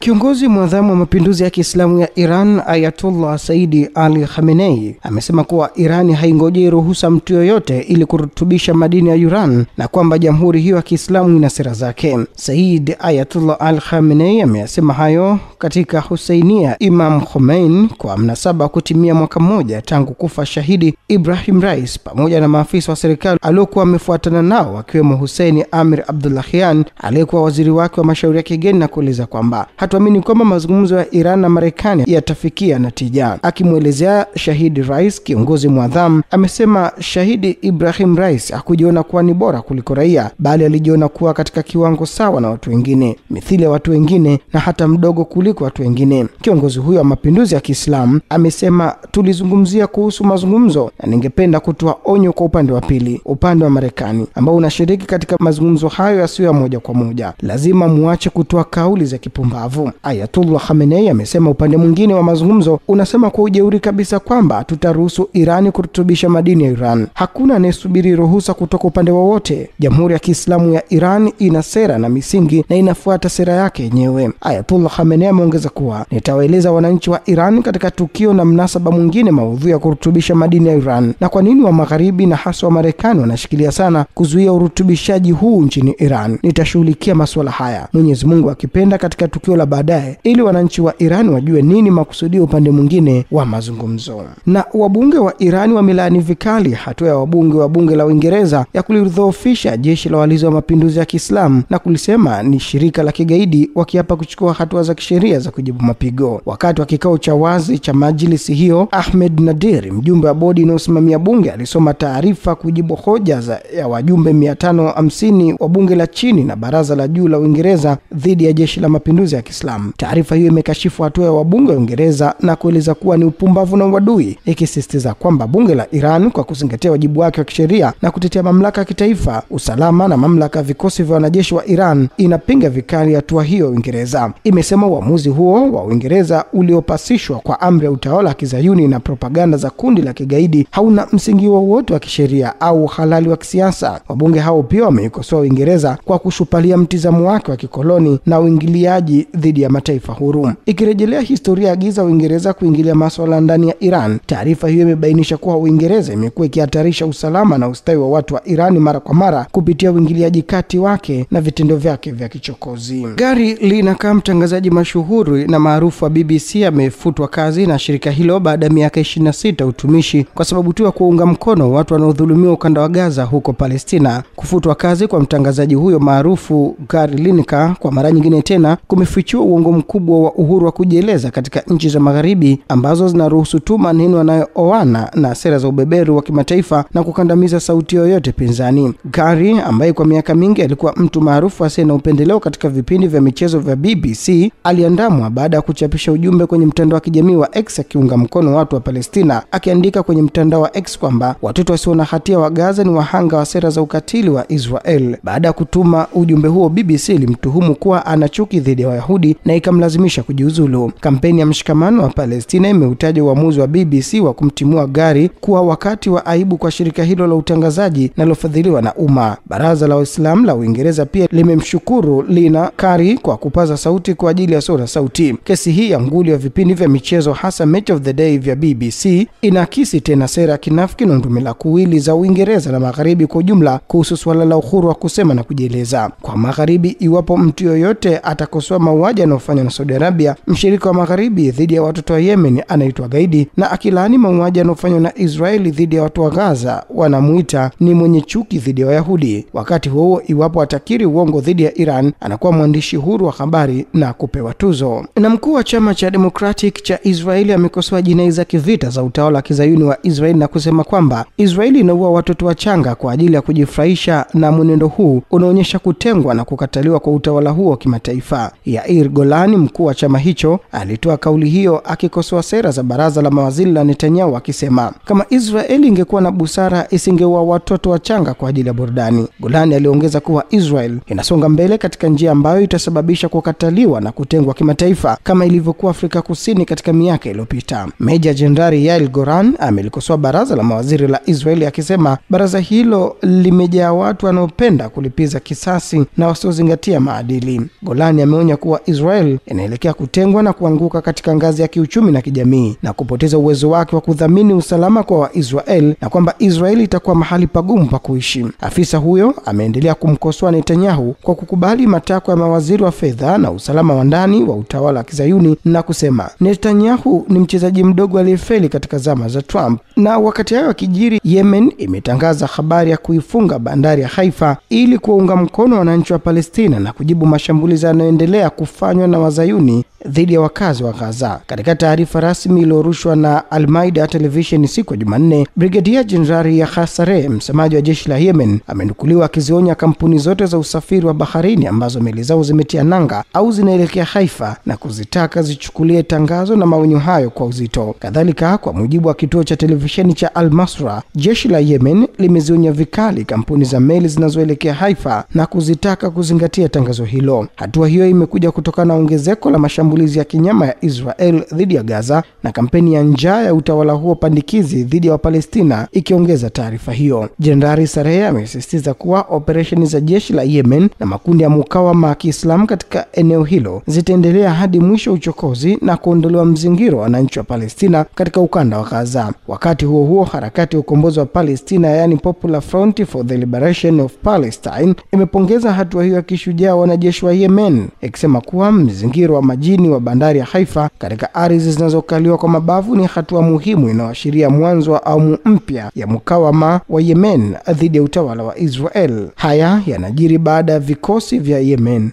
Kiongozi mwadhamu wa mapinduzi ya Kiislamu ya Iran Ayatollah Said Ali Khamenei amesema kuwa Iran haingojei ruhusa mtu yoyote ili kurutubisha madini ya urani na kwamba jamhuri hiyo ya Kiislamu ina sera zake. Said Ayatollah Ali Khamenei amesema hayo katika Husainia Imam Khomeini kwa mnasaba kutimia mwaka mmoja tangu kufa shahidi Ibrahim Rais pamoja na maafisa wa serikali aliokuwa amefuatana nao akiwemo Hussein Amir Abdullahian aliyekuwa waziri wake wa mashauri ya kigeni, na kueleza kwamba hatuamini kwamba mazungumzo ya Iran na Marekani yatafikia natija. Akimuelezea shahidi Rais, kiongozi mwadhamu amesema shahidi Ibrahim Rais hakujiona kuwa ni bora kuliko raia, bali alijiona kuwa katika kiwango sawa na watu wengine, mithili ya watu wengine na hata mdogo kuliko watu wengine. Kiongozi huyo wa mapinduzi ya Kiislamu amesema, tulizungumzia kuhusu mazungumzo na ningependa kutoa onyo kwa upande wa pili, upande wa Marekani ambao unashiriki katika mazungumzo hayo yasiyo ya moja kwa moja. Lazima muache kutoa kauli za kipumbavu. Ayatollah Khamenei amesema upande mwingine wa mazungumzo unasema kwa ujeuri kabisa kwamba tutaruhusu Irani kurutubisha madini ya Iran. Hakuna anayesubiri ruhusa kutoka upande wowote. Jamhuri ya Kiislamu ya Iran ina sera na misingi na inafuata sera yake yenyewe. Ayatollah Khamenei ameongeza kuwa, nitawaeleza wananchi wa Iran katika tukio na mnasaba mwingine maudhui ya kurutubisha madini ya Iran na kwa nini wa Magharibi na hasa wa Marekani wanashikilia sana kuzuia urutubishaji huu nchini Iran. Nitashughulikia masuala haya, Mwenyezi Mungu akipenda, katika tukio la baadaye ili wananchi wa Iran wajue nini makusudio upande mwingine wa mazungumzo. Na wabunge wa Iran wamelaani vikali hatua ya wabunge wa bunge la Uingereza ya kulidhoofisha jeshi la walinzi wa mapinduzi ya Kiislamu na kulisema ni shirika la kigaidi, wakiapa kuchukua hatua za kisheria za kujibu mapigo. Wakati wa kikao cha wazi cha majlisi hiyo, Ahmed Nadir, mjumbe wa bodi inayosimamia bunge, alisoma taarifa kujibu hoja ya wajumbe 550 wa bunge la chini na baraza la juu la Uingereza dhidi ya jeshi la mapinduzi ya Kiislamu. Taarifa hiyo imekashifu hatua ya wabunge wa Uingereza na kueleza kuwa ni upumbavu na uadui, ikisisitiza kwamba bunge la Iran kwa kuzingatia wajibu wake wa kisheria na kutetea mamlaka ya kitaifa, usalama na mamlaka ya vikosi vya wanajeshi wa Iran inapinga vikali hatua hiyo. Uingereza imesema uamuzi huo wa Uingereza uliopasishwa kwa amri ya utawala wa Kizayuni na propaganda za kundi la kigaidi hauna msingi wowote wa kisheria au halali wa kisiasa. Wabunge hao pia wameikosoa Uingereza kwa kushupalia mtizamo wake wa kikoloni na uingiliaji dhidi ya mataifa huru. Ikirejelea historia ya giza Uingereza kuingilia masuala ndani ya Iran, taarifa hiyo imebainisha kuwa Uingereza imekuwa ikihatarisha usalama na ustawi wa watu wa Iran mara kwa mara kupitia uingiliaji kati wake na vitendo vyake vya kichokozi. Gary Lineker, mtangazaji mashuhuri na maarufu wa BBC, amefutwa kazi na shirika hilo baada ya miaka 26 utumishi kwa sababu tu ya kuunga mkono watu wanaodhulumiwa ukanda wa Gaza huko Palestina. Kufutwa kazi kwa mtangazaji huyo maarufu Gary Lineker kwa mara nyingine tena kumefichua uongo mkubwa wa uhuru wa kujieleza katika nchi za Magharibi ambazo zinaruhusu tu maneno yanayooana na sera za ubeberu wa kimataifa na kukandamiza sauti yoyote pinzani. Gary, ambaye kwa miaka mingi alikuwa mtu maarufu asiye na upendeleo katika vipindi vya michezo vya BBC, aliandamwa baada ya kuchapisha ujumbe kwenye mtandao wa kijamii wa X akiunga mkono watu wa Palestina, akiandika kwenye mtandao wa X kwamba watoto wasio na hatia wa Gaza ni wahanga wa sera za ukatili wa Israel. Baada ya kutuma ujumbe huo, BBC ilimtuhumu kuwa ana chuki dhidi ya Wayahudi na ikamlazimisha kujiuzulu. Kampeni ya mshikamano wa Palestina imeutaja uamuzi wa BBC wa kumtimua Gary kuwa wakati wa aibu kwa shirika hilo la utangazaji linalofadhiliwa na umma. Baraza la Waislamu la Uingereza pia limemshukuru Lineker kwa kupaza sauti kwa ajili ya sura sauti. Kesi hii ya nguli ya vipindi vya michezo, hasa Match of the Day vya BBC, inakisi tena sera kinafiki na ndumila kuwili za Uingereza na Magharibi kwa ujumla kuhusu swala la uhuru wa kusema na kujieleza. Kwa Magharibi, iwapo mtu yoyote atakosoa mauaji yanayofanywa na Saudi Arabia, mshirika wa Magharibi, dhidi ya watoto wa Yemen, anaitwa gaidi, na akilaani mauaji yanayofanywa na Israeli dhidi ya watu wa Gaza, wanamuita ni mwenye chuki dhidi ya Wayahudi. Wakati huo, iwapo atakiri uongo dhidi ya Iran, anakuwa mwandishi huru wa habari na kupewa tuzo. Na mkuu wa chama cha Democratic cha Israeli amekosoa jinai za kivita za utawala wa Kizayuni wa Israeli na kusema kwamba Israeli inaua watoto wachanga kwa ajili ya kujifurahisha, na mwenendo huu unaonyesha kutengwa na kukataliwa kwa utawala huo kimataifa. Yair Golani, mkuu wa chama hicho, alitoa kauli hiyo akikosoa sera za baraza la mawaziri la Netanyahu, akisema kama Israeli ingekuwa na busara isingeua watoto wachanga kwa ajili ya burudani. Golani aliongeza kuwa Israel inasonga mbele katika njia ambayo itasababisha kukataliwa na kutengwa kimataifa kama ilivyokuwa Afrika Kusini katika miaka iliyopita. Meja Jenerali Yair Goran amelikosoa baraza la mawaziri la Israeli akisema baraza hilo limejaa watu wanaopenda kulipiza kisasi na wasiozingatia maadili. Golani ameonya kuwa Israel inaelekea kutengwa na kuanguka katika ngazi ya kiuchumi na kijamii na kupoteza uwezo wake wa kudhamini usalama kwa Waisrael, na kwamba Israel itakuwa mahali pagumu pa kuishi. Afisa huyo ameendelea kumkosoa Netanyahu kwa kukubali matakwa ya mawaziri wa fedha na usalama wa ndani wa utawala wa Kizayuni na kusema Netanyahu ni mchezaji mdogo aliyefeli katika zama za Trump. Na wakati hayo akijiri, Yemen imetangaza habari ya kuifunga bandari ya Haifa ili kuunga mkono wananchi wa Palestina na kujibu mashambulizi yanayoendelea kufanywa na Wazayuni dhidi ya wakazi wa Gaza. Katika taarifa rasmi iliyorushwa na Al-Maida Television siku ya Jumanne, Brigadier General Yahya Saree, msemaji wa jeshi la Yemen, amenukuliwa akizionya kampuni zote za usafiri wa baharini ambazo meli zao zimetia nanga au zinaelekea Haifa na kuzitaka zichukulie tangazo na maonyo hayo kwa uzito. Kadhalika, kwa mujibu wa kituo cha televisheni cha Al-Masra, jeshi la Yemen limezionya vikali kampuni za meli zinazoelekea Haifa na kuzitaka kuzingatia tangazo hilo. Hatua hiyo imekuja kutokana na ongezeko la mashambulizi ya kinyama ya Israel dhidi ya Gaza na kampeni ya njaa ya utawala huo pandikizi dhidi ya Wapalestina, ikiongeza taarifa hiyo. Jenerali Saree amesisitiza kuwa operesheni za jeshi la Yemen na makundi ya mukawama wa Kiislamu katika eneo hilo zitaendelea hadi mwisho uchokozi na kuondolewa mzingiro wa wananchi wa Palestina katika ukanda wa Gaza. Wakati huo huo, harakati ya ukombozi wa Palestina, yani Popular Front for the Liberation of Palestine, imepongeza hatua hiyo ya kishujaa wanajeshi wa Yemen, ikisema kuwa mzingiro wa majini wa bandari ya Haifa katika ardhi zinazokaliwa kwa mabavu ni hatua muhimu inayoashiria mwanzo wa awamu mpya ya mukawama wa Yemen dhidi ya utawala wa Israel. Haya yanajiri baada ya vikosi vya Yemen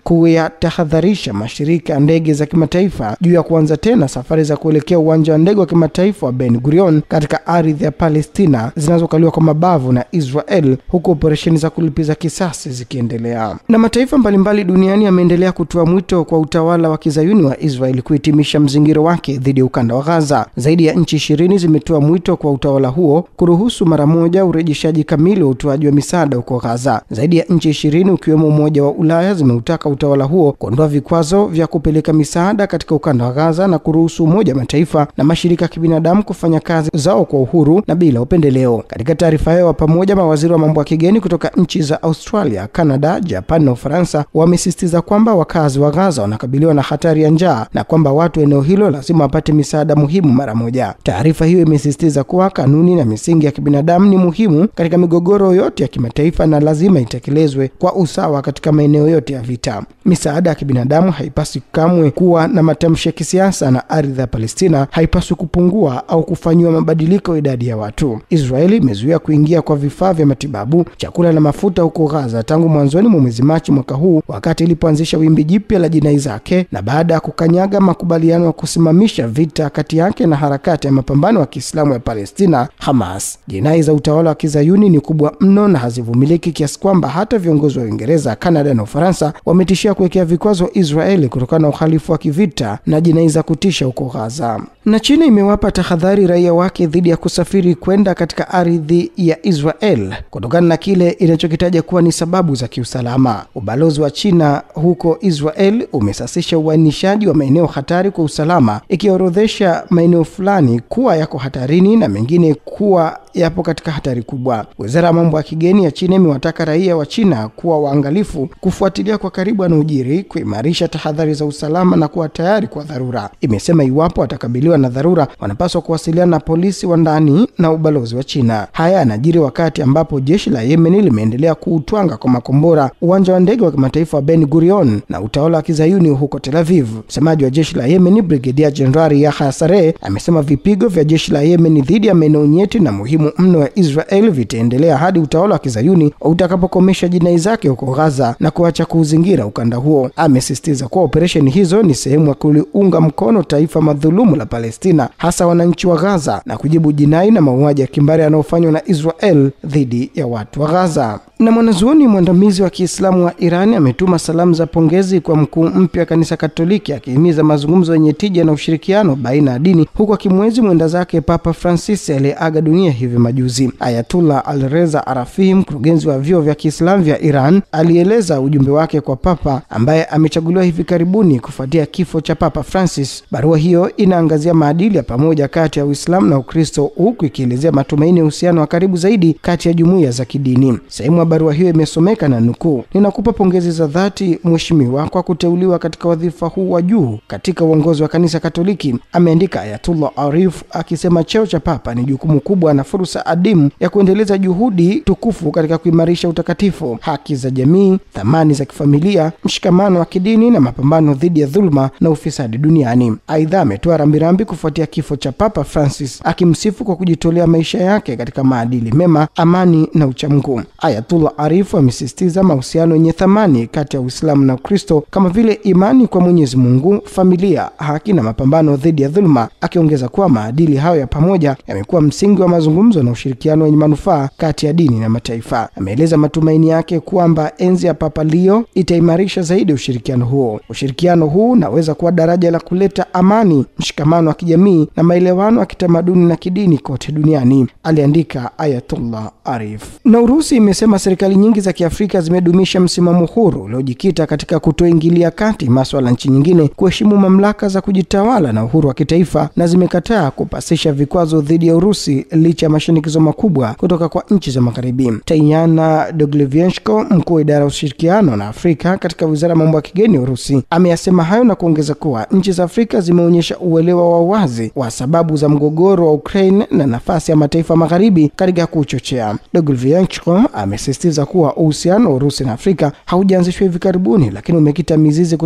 kuyatahadharisha mashirika ya ndege za kimataifa juu ya kuanza tena safari za kuelekea uwanja wa ndege wa kimataifa wa Ben Gurion katika ardhi ya Palestina zinazokaliwa kwa mabavu na Israel, huku operesheni za kulipiza kisasi zikiendelea. Na mataifa mbalimbali duniani yameendelea kutoa mwito kwa utawala wa Kizayuni wa Israel kuhitimisha mzingiro wake dhidi ya ukanda wa Gaza. Zaidi ya nchi 20 zimetoa mwito kwa utawala huo kuruhusu mara moja urejeshaji kamili wa utoaji wa misaada huko Gaza. Zaidi ya nchi 20 ukiwemo Umoja wa Ulaya zimeutaka utawala huo kuondoa vikwazo vya kupeleka misaada katika ukanda wa Gaza na kuruhusu Umoja wa Mataifa na mashirika ya kibinadamu kufanya kazi zao kwa uhuru na bila upendeleo. Katika taarifa yao pamoja, mawaziri wa mambo ya kigeni kutoka nchi za Australia, Canada, Japan na Ufaransa wamesisitiza kwamba wakazi wa Gaza wanakabiliwa na hatari ya njaa na kwamba watu eneo hilo lazima wapate misaada muhimu mara moja. Taarifa hiyo imesisitiza kuwa kanuni na misingi ya kibinadamu ni muhimu katika migogoro yote ya kimataifa na lazima itekelezwe kwa usawa katika maeneo yote ya vita. Misaada ya kibinadamu haipaswi kamwe kuwa na matamshi ya kisiasa na ardhi ya Palestina haipaswi kupungua au kufanyiwa mabadiliko idadi ya watu. Israeli imezuia kuingia kwa vifaa vya matibabu, chakula na mafuta huko Gaza tangu mwanzoni mwa mwezi Machi mwaka huu, wakati ilipoanzisha wimbi jipya la jinai zake na baada ya kukanyaga makubaliano ya kusimamisha vita kati yake na harakati ya mapambano ya Kiislamu ya Palestina, Hamas. Jinai za utawala wa Kizayuni ni kubwa mno na hazivumiliki kiasi kwamba hata viongozi wa Uingereza, Canada na Ufaransa wametishia kuwekea vikwazo Israeli kutokana na uhalifu wa kivita na jinai za kutisha huko Gaza. Na China imewapa tahadhari raia wake dhidi ya kusafiri kwenda katika ardhi ya Israel kutokana na kile inachokitaja kuwa ni sababu za kiusalama. Ubalozi wa China huko Israel umesasisha uainishaji wa maeneo hatari kwa usalama, ikiorodhesha maeneo fulani kuwa yako hatarini na mengine kuwa yapo katika hatari kubwa. Wizara ya mambo ya kigeni ya China imewataka raia wa China kuwa waangalifu, kufuatilia kwa karibu yanayojiri, kuimarisha tahadhari za usalama na kuwa tayari kwa dharura. Imesema iwapo watakabiliwa na dharura wanapaswa kuwasiliana na polisi wa ndani na ubalozi wa China. Haya yanajiri wakati ambapo jeshi la Yemen limeendelea kuutwanga kwa makombora uwanja wa ndege wa kimataifa wa Ben Gurion na utawala wa Kizayuni huko Tel Aviv. Msemaji wa jeshi la Yemen, Brigadier General Yahya Saree, amesema vipigo vya jeshi la Yemen dhidi ya maeneo nyeti na muhimu mno ya Israel vitaendelea hadi utawala wa Kizayuni utakapokomesha jinai zake huko Gaza na kuacha kuuzingira ukanda huo. Amesisitiza kuwa operesheni hizo ni sehemu ya kuliunga mkono taifa madhulumu la Palestina, hasa wananchi wa Gaza, na kujibu jinai na mauaji ya kimbari yanayofanywa na Israel dhidi ya watu wa Gaza. Na mwanazuoni mwandamizi wa Kiislamu wa Iran ametuma salamu za pongezi kwa mkuu mpya kanisa Katoliki, akihimiza mazungumzo yenye tija na ushirikiano baina ya dini, huku akimwenzi mwenda zake Papa Francis aliyeaga dunia hivi majuzi. Ayatullah Al-Reza Arafi, mkurugenzi wa vyuo vya Kiislamu vya Iran, alieleza ujumbe wake kwa Papa ambaye amechaguliwa hivi karibuni kufuatia kifo cha Papa Francis. Barua hiyo inaangazia maadili ya pamoja kati ya Uislamu na Ukristo, huku ikielezea matumaini ya uhusiano wa karibu zaidi kati ya jumuiya za kidini. Sehemu barua hiyo imesomeka na nukuu, "Ninakupa pongezi za dhati mheshimiwa kwa kuteuliwa katika wadhifa huu wa juu katika uongozi wa kanisa Katoliki," ameandika Ayatullah Arif, akisema cheo cha papa ni jukumu kubwa na fursa adimu ya kuendeleza juhudi tukufu katika kuimarisha utakatifu, haki za jamii, thamani za kifamilia, mshikamano wa kidini na mapambano dhidi ya dhulma na ufisadi duniani. Aidha, ametoa rambirambi kufuatia kifo cha Papa Francis, akimsifu kwa kujitolea maisha yake katika maadili mema, amani na uchamungu. Ayatullah Arif amesisitiza mahusiano yenye thamani kati ya Uislamu na Ukristo kama vile imani kwa Mwenyezi Mungu, familia, haki na mapambano dhidi ya dhulma, akiongeza kuwa maadili hayo ya pamoja yamekuwa msingi wa mazungumzo na ushirikiano wenye manufaa kati ya dini na mataifa. Ameeleza matumaini yake kwamba enzi ya Papa Leo itaimarisha zaidi ushirikiano huo. Ushirikiano huu unaweza kuwa daraja la kuleta amani, mshikamano wa kijamii na maelewano ya kitamaduni na kidini kote duniani, aliandika Ayatullah Arif. Na Urusi imesema serikali nyingi za Kiafrika zimedumisha msimamo huru uliojikita katika kutoingilia kati masuala nchi nyingine, kuheshimu mamlaka za kujitawala na uhuru wa kitaifa, na zimekataa kupasisha vikwazo dhidi ya Urusi licha ya mashinikizo makubwa kutoka kwa nchi za magharibi. Tatiana Doglevienko, mkuu wa idara ya ushirikiano na Afrika katika Wizara ya Mambo ya Kigeni ya Urusi, ameyasema hayo na kuongeza kuwa nchi za Afrika zimeonyesha uelewa wa wazi wa sababu za mgogoro wa Ukraine na nafasi ya mataifa magharibi katika kuchochea. Doglevienko amesisitiza kuwa uhusiano wa Urusi na Afrika haujaanzishwa hivi karibuni, lakini umekita mizizi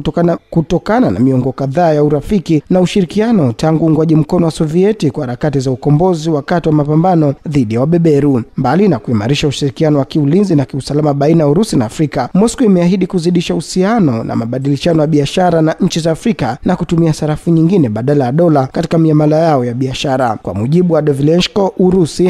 kutokana na miongo kadhaa ya urafiki na ushirikiano tangu uungwaji mkono wa Sovieti kwa harakati za ukombozi wakati wa mapambano dhidi ya wabeberu. Mbali na kuimarisha ushirikiano wa kiulinzi na kiusalama baina ya Urusi na Afrika, Moscow imeahidi kuzidisha uhusiano na mabadilishano ya biashara na nchi za Afrika na kutumia sarafu nyingine badala ya dola katika miamala yao ya biashara. Kwa mujibu wa Dovlenko, Urusi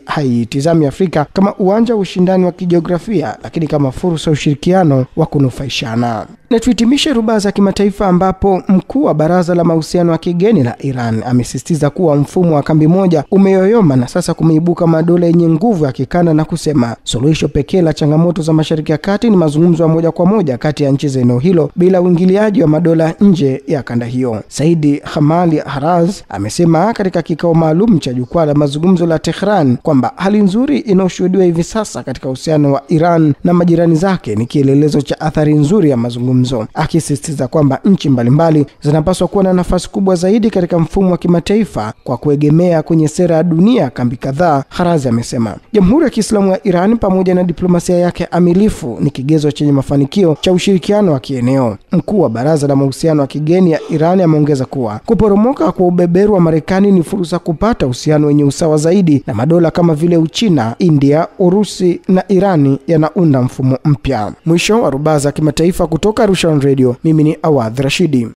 haitizami Afrika kama uwanja wa ushindani wa kijiografia, lakini kama fursa ya ushirikiano wa kunufaishana. Na tuhitimishe rubaa za kimataifa, ambapo mkuu wa baraza la mahusiano ya kigeni la Iran amesisitiza kuwa mfumo wa kambi moja umeyoyoma na sasa kumeibuka madola yenye nguvu ya kikanda, na kusema suluhisho pekee la changamoto za Mashariki ya Kati ni mazungumzo ya moja kwa moja kati ya nchi za eneo hilo bila uingiliaji wa madola nje ya kanda hiyo. Saidi Khamali Haraz amesema katika kikao maalum cha jukwaa la mazungumzo la Tehran kwamba hali nzuri inayoshuhudiwa hivi sasa katika uhusiano wa Iran na majirani zake ni kielelezo cha athari nzuri ya mazungumzo, akisisitiza kwamba nchi mbalimbali zinapaswa kuwa na nafasi kubwa zaidi katika mfumo wa kimataifa kwa kuegemea kwenye sera ya dunia kambi kadhaa. Harazi amesema Jamhuri ya Kiislamu ya Iran pamoja na diplomasia yake amilifu ni kigezo chenye mafanikio cha ushirikiano wa kieneo. Mkuu wa baraza la mahusiano ya kigeni ya Iran ameongeza kuwa kuporomoka kwa ubeberu wa Marekani ni fursa kupata uhusiano wenye usawa zaidi na madola kama vile Uchina, India, Urusi na Irani yanaunda mfumo mpya. Mwisho wa rubaa za kimataifa kutoka Arusha Radio. Mimi ni Awadh Rashidi.